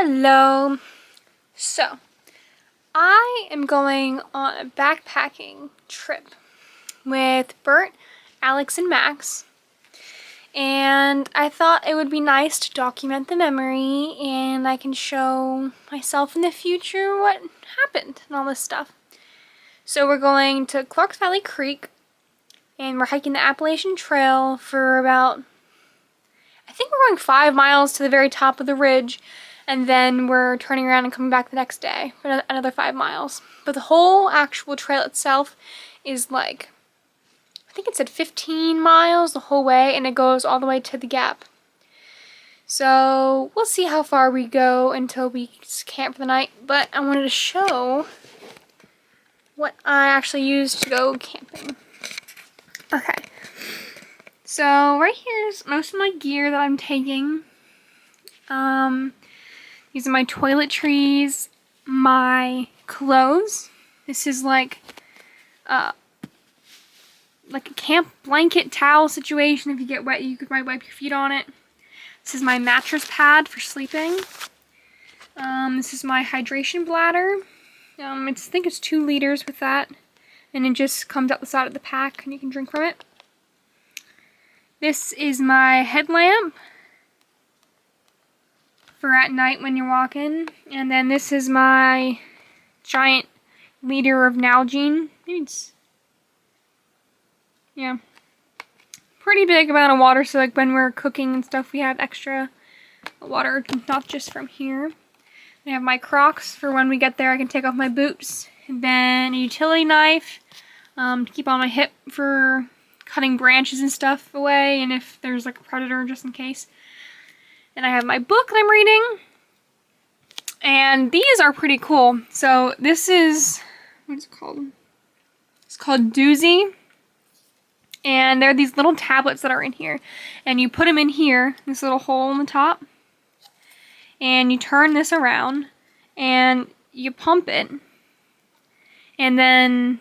Hello. So, I am going on a backpacking trip with Bert, Alex, and Max. And I thought it would be nice to document the memory and I can show myself in the future what happened and all this stuff. So we're going to Clarks Valley Creek and we're hiking the Appalachian Trail for about, I think we're going 5 miles to the very top of the ridge, and then we're turning around and coming back the next day for another 5 miles. But the whole actual trail itself is like, I think it said 15 miles the whole way, and it goes all the way to the Gap. So we'll see how far we go until we camp for the night, but I wanted to show what I actually used to go camping. Okay, so right here's most of my gear that I'm taking. These are my toiletries, my clothes. This is like a camp blanket towel situation. If you get wet, you might wipe your feet on it. This is my mattress pad for sleeping. This is my hydration bladder. I think it's 2 liters with that. And it just comes out the side of the pack and you can drink from it. This is my headlamp for at night when you're walking. And then this is my giant liter of Nalgene. Maybe it's, yeah, pretty big amount of water, so like when we're cooking and stuff we have extra water, not just from here. I have my Crocs for when we get there I can take off my boots. And then a utility knife to keep on my hip for cutting branches and stuff away, and if there's like a predator, just in case. And I have my book that I'm reading. And these are pretty cool. So this is, what is it called? It's called Doozy. And there are these little tablets that are in here. And you put them in here, this little hole in the top. And you turn this around. And you pump it. And then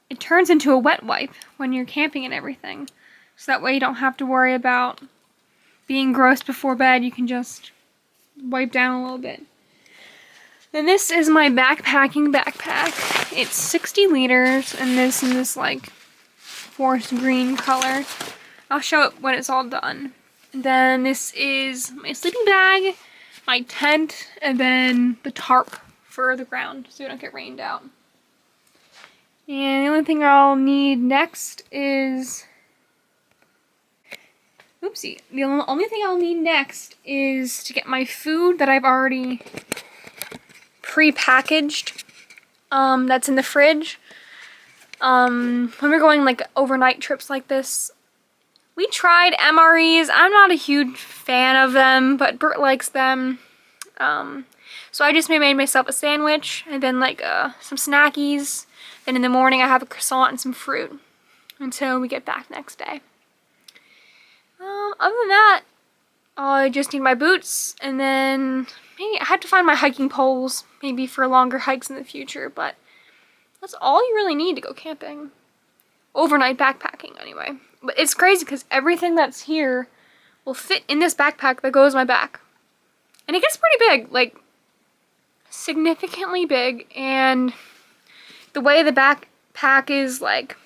it turns into a wet wipe when you're camping and everything. So that way you don't have to worry about being gross before bed. You can just wipe down a little bit. And this is my backpacking backpack. It's 60 liters and this in this like forest green color. I'll show it when it's all done. And then this is my sleeping bag, my tent, and then the tarp for the ground so we don't get rained out. And the only thing I'll need next is, oopsie, the only thing I'll need next is to get my food that I've already pre-packaged, that's in the fridge. When we're going like overnight trips like this, we tried MREs. I'm not a huge fan of them, but Bert likes them. So I just made myself a sandwich and then like some snackies. And in the morning I have a croissant and some fruit until we get back next day. Other than that, I just need my boots, and then maybe I have to find my hiking poles, maybe for longer hikes in the future, but that's all you really need to go camping. Overnight backpacking, anyway. But it's crazy because everything that's here will fit in this backpack that goes on my back. And it gets pretty big, like significantly big, and the way the backpack is like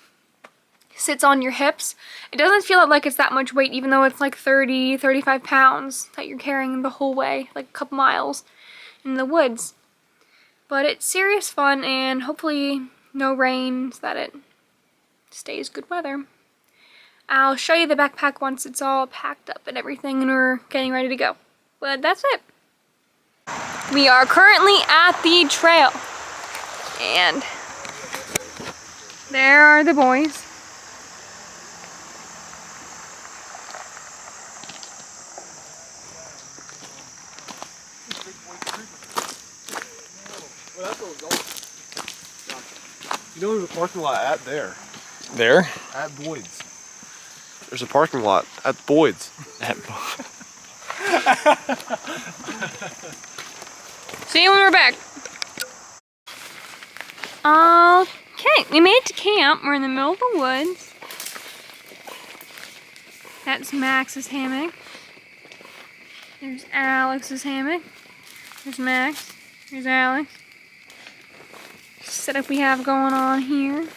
sits on your hips, it doesn't feel like it's that much weight, even though it's like 35 pounds that you're carrying the whole way, like a couple miles in the woods. But it's serious fun, and hopefully no rain so that it stays good weather. I'll show you the backpack once it's all packed up and everything and we're getting ready to go. But that's it. We are currently at the trail, and there are the boys. You know there's a parking lot at there. There? At Boyd's. There's a parking lot at Boyd's. See you when we're back. Okay, we made it to camp. We're in the middle of the woods. That's Max's hammock. There's Alex's hammock. Here's Max. Here's Alex. Setup we have going on here.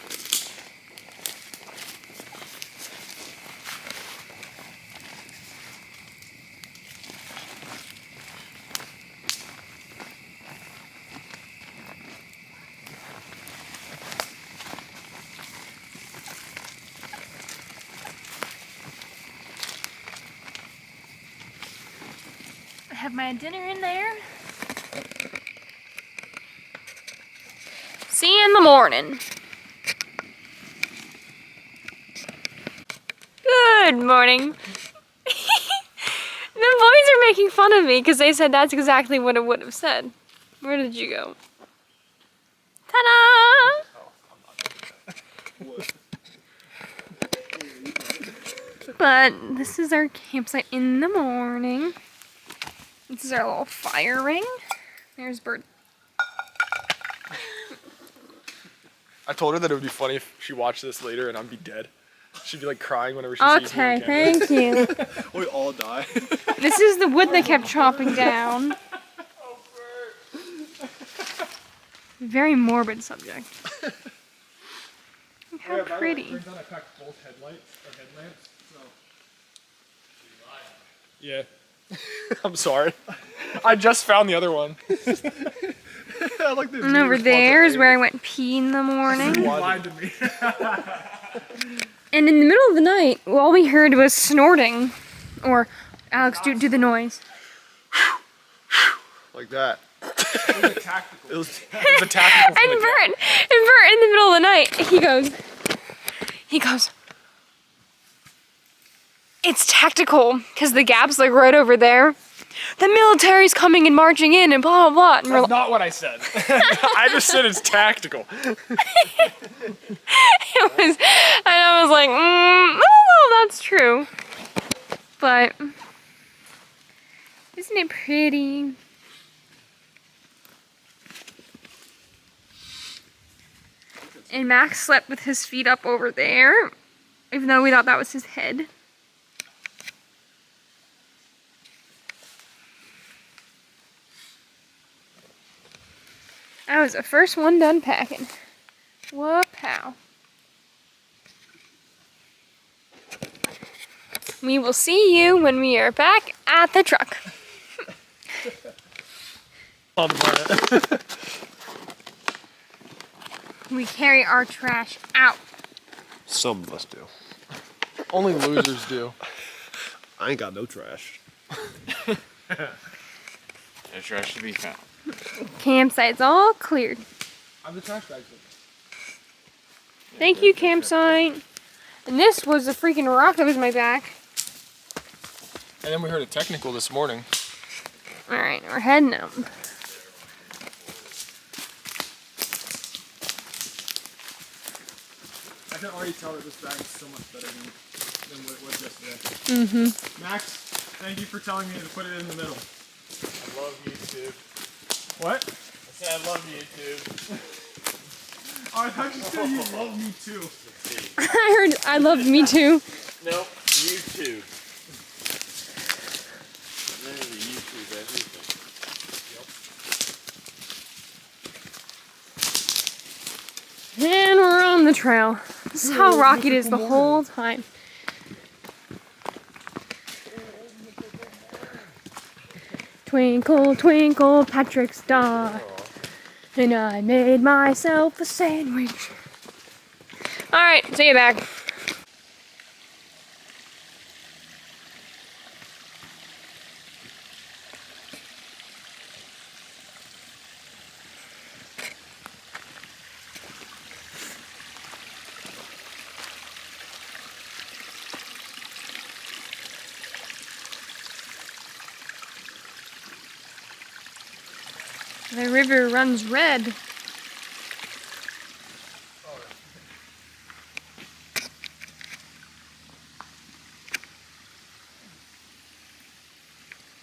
I have my dinner in there. See you in the morning. Good morning. The boys are making fun of me because they said that's exactly what it would have said. Where did you go? Ta-da! But this is our campsite in the morning. This is our little fire ring. There's Bird. I told her that it would be funny if she watched this later and I'd be dead. She'd be like crying whenever she sees me Okay, again. thank you. We all die. This is the wood they kept chopping down. Very morbid subject. Look how pretty. Turns out I packed both headlamps. So. Yeah. I'm sorry. I just found the other one. I like the And over there is where I went pee in the morning. lied to me. And in the middle of the night, all we heard was snorting. Or, Alex, do the noise. Like that. It was tactical. It was a tactical And Bert, in the middle of the night, he goes, it's tactical, because the gap's like right over there. The military's coming and marching in and blah, blah, blah. And That's not what I said. I just said it's tactical. and I was like, I don't know if that's true. But, isn't it pretty? And Max slept with his feet up over there, even though we thought that was his head. I was the first one done packing. Whoop-pow. We will see you when we are back at the truck. On the planet. We carry our trash out. Some of us do. Only losers do. I ain't got no trash. There's trash to be found. Campsite's all cleared. I have the trash bags. Thank you, campsite. And this was a freaking rock that was in my back. And then we heard a technical this morning. Alright, we're heading out. I can already tell that this bag is so much better than what it was yesterday. Max, thank you for telling me to put it in the middle. I love YouTube. What? I said I love YouTube. Oh, I thought you said you love me too. I heard I love me too. Nope, YouTube. Remember to YouTube everything. And we're on the trail. This is how rocky it is the whole time. Twinkle, twinkle, Patrick's star. And I made myself a sandwich. Alright, see you back. The river runs red.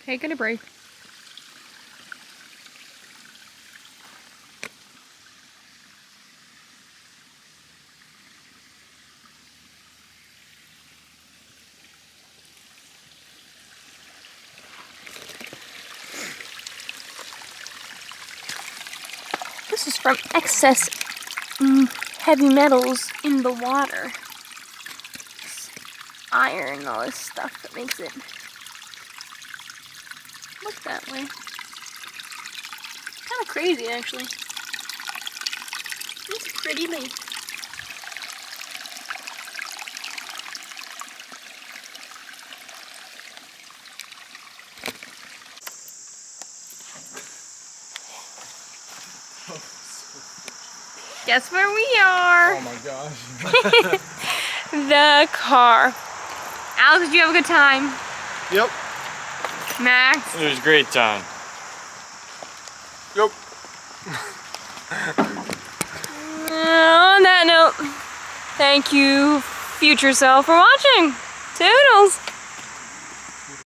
Taking a break. This is from excess heavy metals in the water. It's iron and all this stuff that makes it look that way. Kind of crazy, actually. It's a pretty lake. Guess where we are? Oh my gosh. The car. Alex, did you have a good time? Yep. Max? It was a great time. Yep. On that note, thank you, future self, for watching. Toodles!